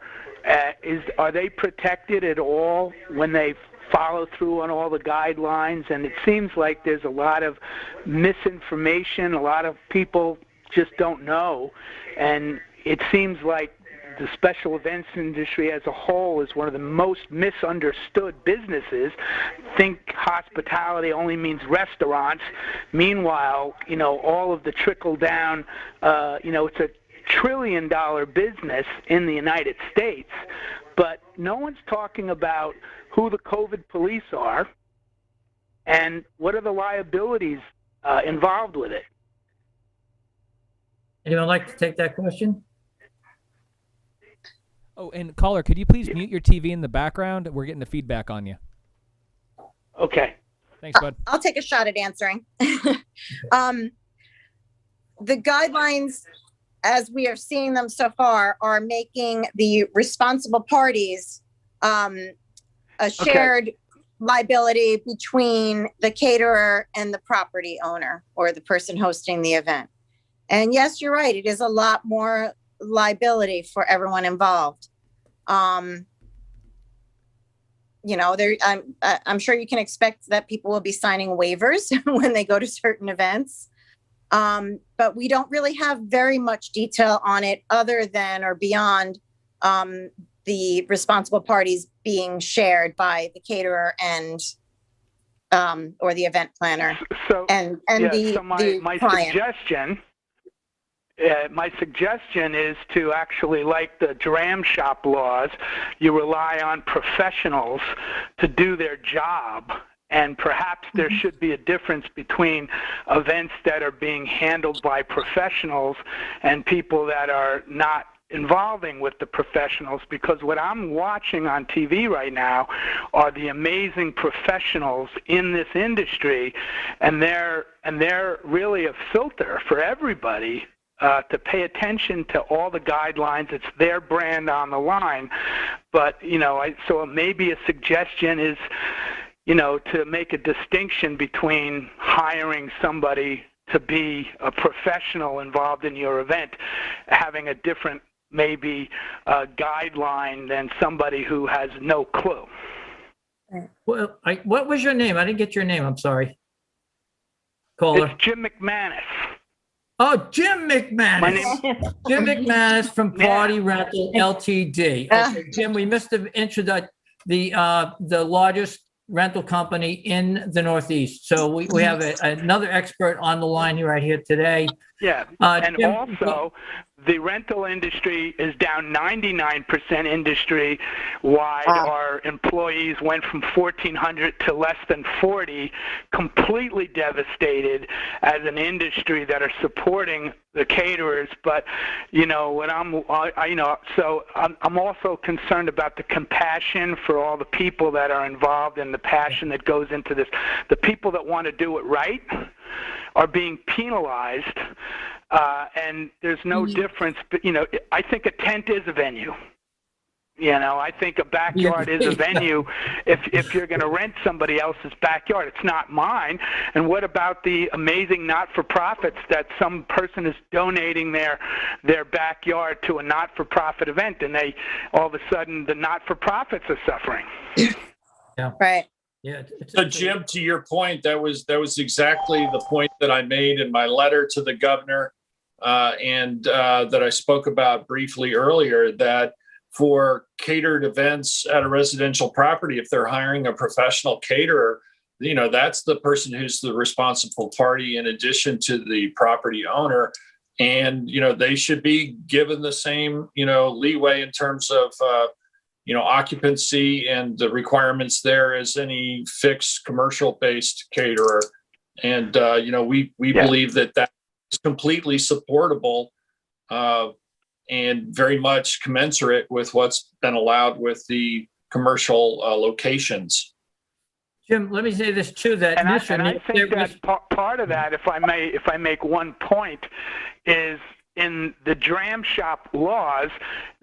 Are they protected at all when they follow through on all the guidelines? And it seems like there's a lot of misinformation. A lot of people just don't know. And it seems like the special events industry as a whole is one of the most misunderstood businesses. Think hospitality only means restaurants. Meanwhile, all of the trickle down, it's a $1 trillion business in the United States, but no one's talking about who the COVID police are and what are the liabilities involved with it. Anyone like to take that question? Oh, and caller, could you please mute your TV in the background? We're getting the feedback on you. Okay. Thanks, bud. I'll take a shot at answering. The guidelines, as we are seeing them so far, are making the responsible parties a shared liability between the caterer and the property owner or the person hosting the event. And yes, you're right. It is a lot more liability for everyone involved. I'm sure you can expect that people will be signing waivers when they go to certain events. But we don't really have very much detail on it other than or beyond the responsible parties being shared by the caterer and or the event planner. So my client. My suggestion is to actually, like the dram shop laws, you rely on professionals to do their job. And perhaps there should be a difference between events that are being handled by professionals and people that are not involving with the professionals, because what I'm watching on TV right now are the amazing professionals in this industry, and they're really a filter for everybody to pay attention to all the guidelines. It's their brand on the line. But, so maybe a suggestion is, to make a distinction between hiring somebody to be a professional involved in your event, having a different maybe guideline than somebody who has no clue. Well, what was your name? I didn't get your name. I'm sorry. Caller. It's Jim McManus. Oh, Jim McManus. Jim McManus from Party Rental Ltd. Okay, Jim, we missed the introduction. The largest rental company in the Northeast. So we have another expert on the line here right here today. Yeah, and Jim, also the rental industry is down 99% industry-wide. Our employees went from 1,400 to less than 40, completely devastated as an industry that are supporting the caterers. But, I'm also concerned about the compassion for all the people that are involved and the passion that goes into this. The people that want to do it right are being penalized, and there's no difference. But, I think a tent is a venue. I think a backyard is a venue if you're going to rent somebody else's backyard. It's not mine. And what about the amazing not-for-profits that some person is donating their backyard to a not-for-profit event, and all of a sudden the not-for-profits are suffering? Yeah. Right. Yeah. So Jim, to your point, that was exactly the point that I made in my letter to the governor, and that I spoke about briefly earlier, that for catered events at a residential property, if they're hiring a professional caterer, that's the person who's the responsible party in addition to the property owner. And, they should be given the same, leeway in terms of, occupancy and the requirements there as any fixed commercial-based caterer. And, we believe that is completely supportable and very much commensurate with what's been allowed with the commercial locations. Jim, let me say this too, that I think that part of that, if I make one point, is in the dram shop laws,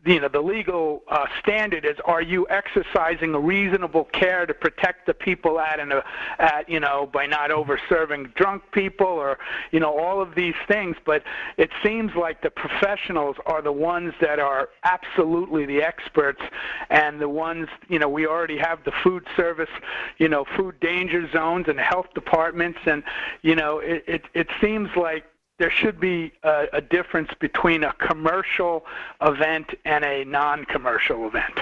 the legal standard is: are you exercising a reasonable care to protect the people by not over serving drunk people, or all of these things? But it seems like the professionals are the ones that are absolutely the experts, and the ones we already have the food service, food danger zones and health departments, and it seems like there should be a difference between a commercial event and a non-commercial event.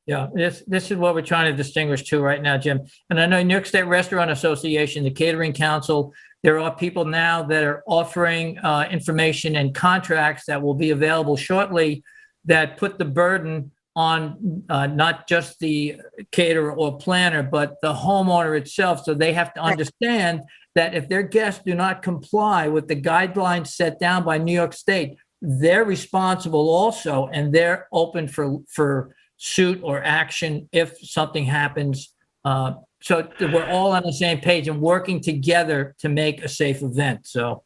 Yeah, this is what we're trying to distinguish too right now, Jim. And I know New York State Restaurant Association, the Catering Council, there are people now that are offering information and contracts that will be available shortly that put the burden on not just the caterer or planner, but the homeowner itself. So they have to understand that if their guests do not comply with the guidelines set down by New York State, they're responsible also, and they're open for suit or action if something happens. So we're all on the same page and working together to make a safe event. So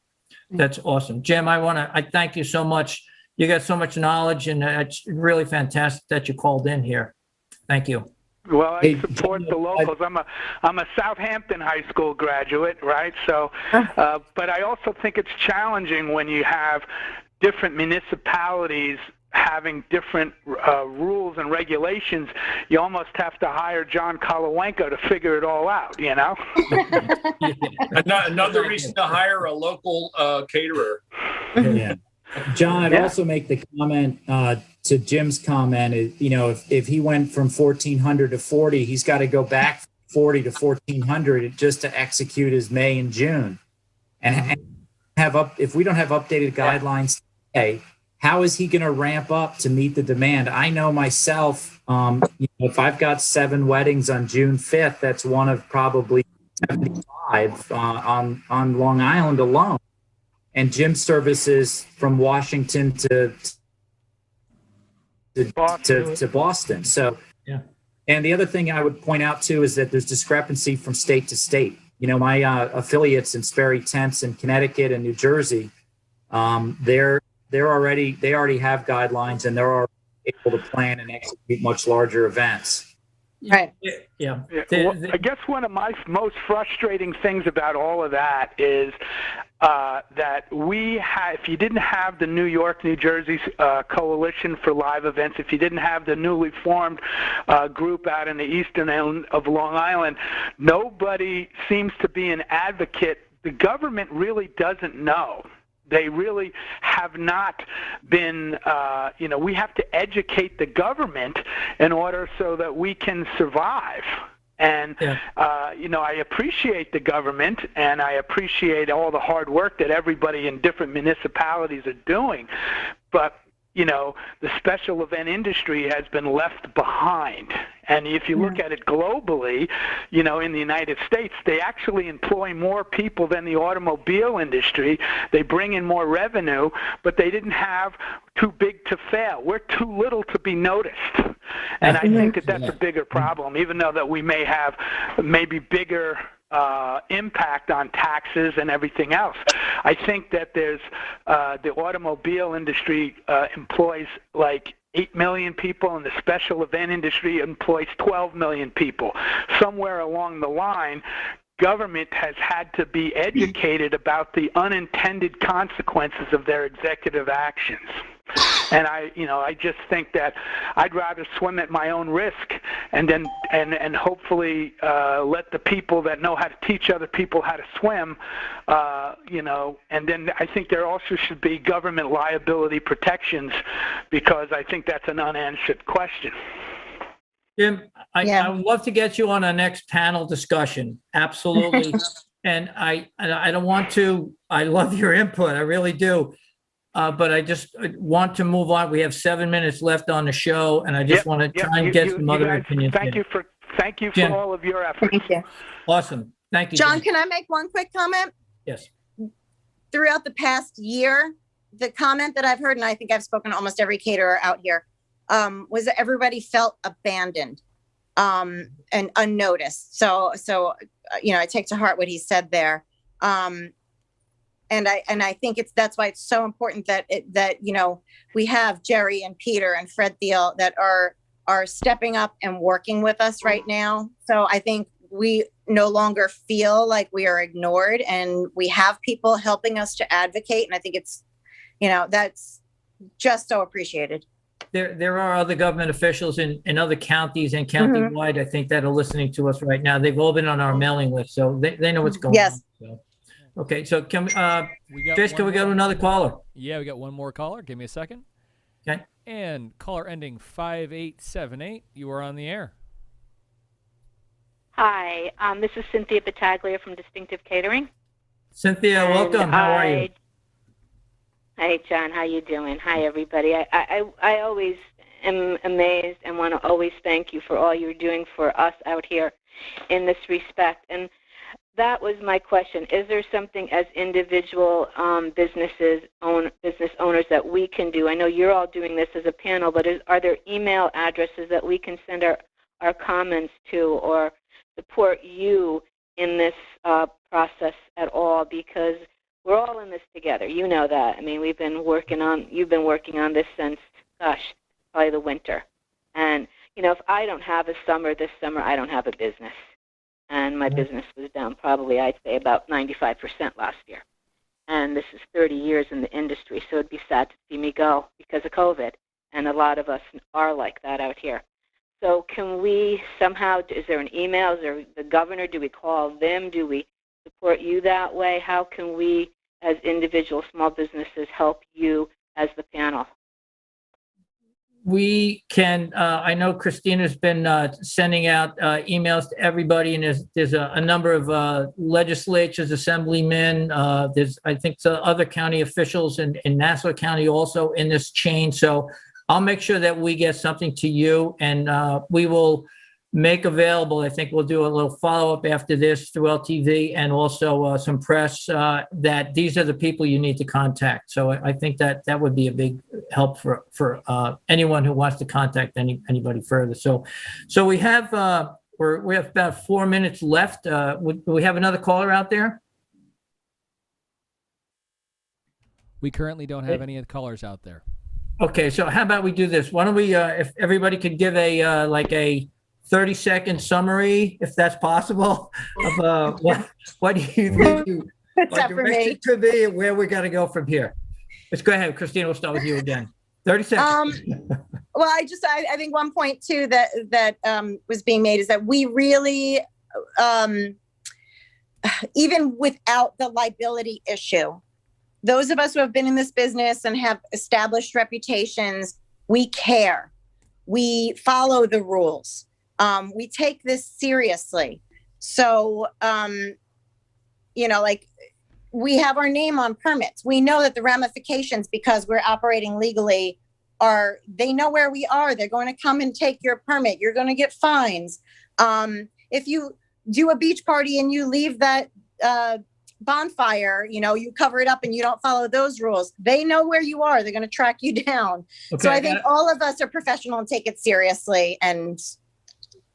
that's awesome. Jim, I thank you so much. You got so much knowledge, and it's really fantastic that you called in here. Thank you. Well, I support the locals. I'm a Southampton High School graduate, right? So, but I also think it's challenging when you have different municipalities having different rules and regulations. You almost have to hire John Kolowenko to figure it all out, Another reason to hire a local caterer. Yeah. John, I'd also make the comment to Jim's comment, if he went from 1,400 to 40, he's got to go back from 40 to 1,400 just to execute his May and June. And if we don't have updated guidelines today, how is he going to ramp up to meet the demand? I know myself, if I've got 7 weddings on June 5th, that's one of probably 75 on Long Island alone. And gym services from Washington to Boston. So, yeah. And the other thing I would point out too is that there's discrepancy from state to state. My affiliates in Sperry Tents in Connecticut and New Jersey, they already have guidelines, and they're already able to plan and execute much larger events. Right. Yeah. Well, I guess one of my most frustrating things about all of that is that if you didn't have the New York, New Jersey Coalition for Live Events, if you didn't have the newly formed group out in the eastern end of Long Island, nobody seems to be an advocate. The government really doesn't know. They really have not been, we have to educate the government in order so that we can survive. And, I appreciate the government, and I appreciate all the hard work that everybody in different municipalities are doing. But, the special event industry has been left behind. And if you look at it globally, in the United States, they actually employ more people than the automobile industry. They bring in more revenue, but they didn't have too big to fail. We're too little to be noticed. And I think that that's a bigger problem, even though that we may have maybe bigger impact on taxes and everything else. I think that there's the automobile industry employs like 8 million people, and the special event industry employs 12 million people. Somewhere along the line, government has had to be educated about the unintended consequences of their executive actions. And I just think that I'd rather swim at my own risk and then and hopefully let the people that know how to teach other people how to swim, and then I think there also should be government liability protections, because I think that's an unanswered question. Jim, I would love to get you on our next panel discussion. Absolutely. And I don't want to, I love your input. I really do. But I just want to move on. We have 7 minutes left on the show, and I just want to try and get some other opinions. Thank you for all of your efforts. Thank you. Awesome. Thank you, John, Jim. can I make one quick comment? Yes. Throughout the past year, the comment that I've heard, and I think I've spoken to almost every caterer out here, was that everybody felt abandoned and unnoticed. So I take to heart what he said there. And I think that's why it's so important that we have Jerry and Peter and Fred Thiel that are stepping up and working with us right now. So I think we no longer feel like we are ignored, and we have people helping us to advocate. And I think it's, that's just so appreciated. There are other government officials in other counties and countywide, I think, that are listening to us right now. They've all been on our mailing list, so they know what's going on. So. Okay, so can we go to another caller? Yeah, we got one more caller. Give me a second. Okay. And caller ending 5878, you are on the air. Hi, this is Cynthia Battaglia from Distinctive Catering. Cynthia, welcome. How are you? Hi, John. How you doing? Hi, everybody. I always am amazed and want to always thank you for all you're doing for us out here in this respect. And that was my question. Is there something as individual business owners that we can do? I know you're all doing this as a panel, but are there email addresses that we can send our comments to or support you in this process at all? Because we're all in this together. You know that. I mean, you've been working on this since, gosh, probably the winter. And, if I don't have a summer this summer, I don't have a business. And my business was down probably, I'd say, about 95% last year. And this is 30 years in the industry, so it'd be sad to see me go because of COVID. And a lot of us are like that out here. So can we somehow, is there an email? Is there the governor? Do we call them? Do we support you that way? How can we, as individual small businesses, help you as the panel? We can, I know Christina's been sending out emails to everybody, and there's a number of legislatures, assemblymen, there's, I think, other county officials in Nassau County also in this chain. So I'll make sure that we get something to you, and we will make available, I think we'll do a little follow-up after this through LTV and also some press that these are the people you need to contact. So I think that would be a big help for anyone who wants to contact anybody further. So we have we have about 4 minutes left. We have another caller out there? We currently don't have any callers out there. Okay, so how about we do this? Why don't we, if everybody could give a like a 30-second summary, if that's possible, of what do you think direction could be and where we got to go from here. Let's go ahead, Christina. We'll start with you again. 30 seconds. Well, I think one point too that was being made is that we really, even without the liability issue, those of us who have been in this business and have established reputations, we care. We follow the rules. We take this seriously. So, like we have our name on permits. We know that the ramifications, because we're operating legally, they know where we are. They're going to come and take your permit. You're going to get fines. If you do a beach party and you leave that bonfire, you cover it up and you don't follow those rules, they know where you are. They're going to track you down. Okay, so I think all of us are professional and take it seriously. And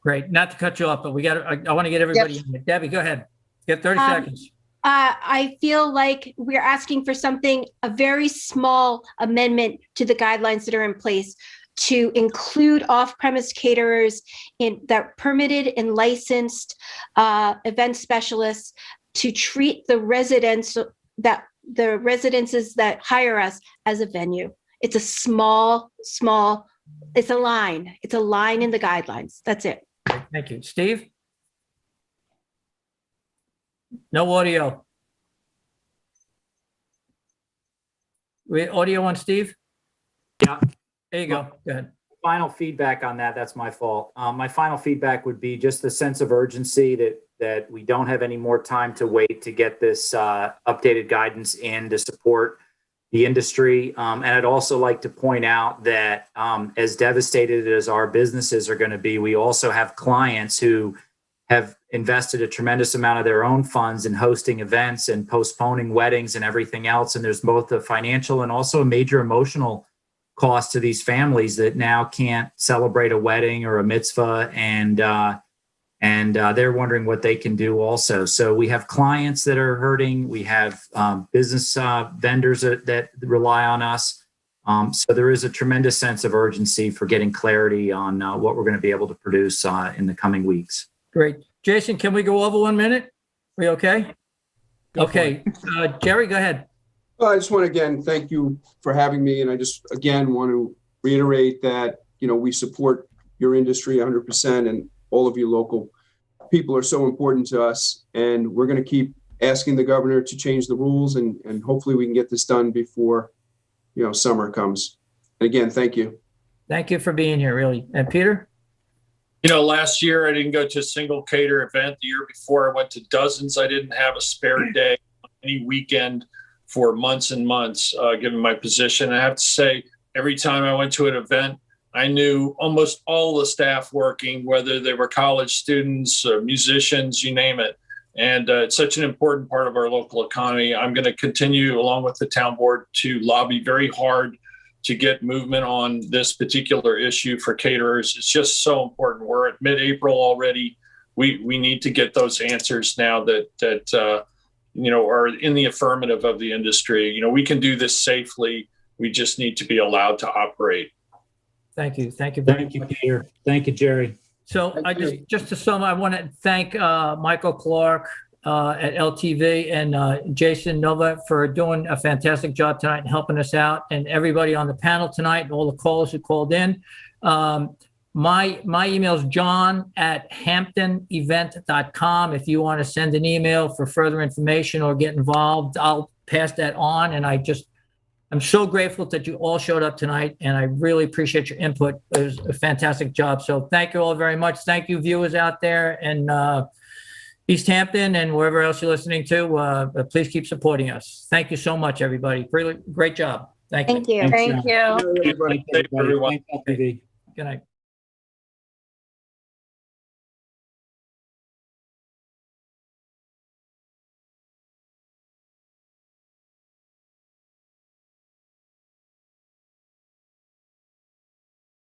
great. Not to cut you off, but I want to get everybody in here. Debbie, go ahead. Get 30 seconds. I feel like we're asking for a very small amendment to the guidelines that are in place to include off-premise caterers that permitted and licensed event specialists to treat the residences that hire us as a venue. It's a small, it's a line. It's a line in the guidelines. That's it. Thank you. Steve? No audio. Audio on Steve? Yeah. There you go. Go ahead. Final feedback on that. That's my fault. My final feedback would be just the sense of urgency that we don't have any more time to wait to get this updated guidance in to support the industry. And I'd also like to point out that as devastated as our businesses are going to be, we also have clients who have invested a tremendous amount of their own funds in hosting events and postponing weddings and everything else. And there's both a financial and also a major emotional cost to these families that now can't celebrate a wedding or a mitzvah. And and they're wondering what they can do also. So we have clients that are hurting. We have business vendors that rely on us. So there is a tremendous sense of urgency for getting clarity on what we're going to be able to produce in the coming weeks. Great. Jason, can we go over 1 minute? We okay? Okay. Jerry, go ahead. Well, I just want to again thank you for having me, and I just again want to reiterate that we support your industry 100%, and all of you local people are so important to us, and we're going to keep asking the governor to change the rules, and hopefully we can get this done before summer comes. And again, thank you. Thank you for being here, really. And Peter? Last year I didn't go to a single cater event. The year before I went to dozens. I didn't have a spare day on any weekend for months and months, given my position. I have to say, every time I went to an event, I knew almost all the staff working, whether they were college students or musicians, you name it. And it's such an important part of our local economy. I'm going to continue, along with the town board, to lobby very hard to get movement on this particular issue for caterers. It's just so important. We're at mid-April already. We need to get those answers now that are in the affirmative of the industry. We can do this safely. We just need to be allowed to operate. Thank you. Thank you. Thank you, Peter. Thank you, Jerry. So just to sum up, I want to thank Michael Clark at LTV and Jason Nova for doing a fantastic job tonight and helping us out, and everybody on the panel tonight and all the callers who called in. My email is john@hamptonevent.com. If you want to send an email for further information or get involved, I'll pass that on. And I'm so grateful that you all showed up tonight, and I really appreciate your input. It was a fantastic job. So thank you all very much. Thank you, viewers out there in East Hampton and wherever else you're listening to. Please keep supporting us. Thank you so much, everybody. Really great job. Thank you. Thank you. Thank you. Thank you, everyone. Thank you, everybody. Thanks, LTV. Good night.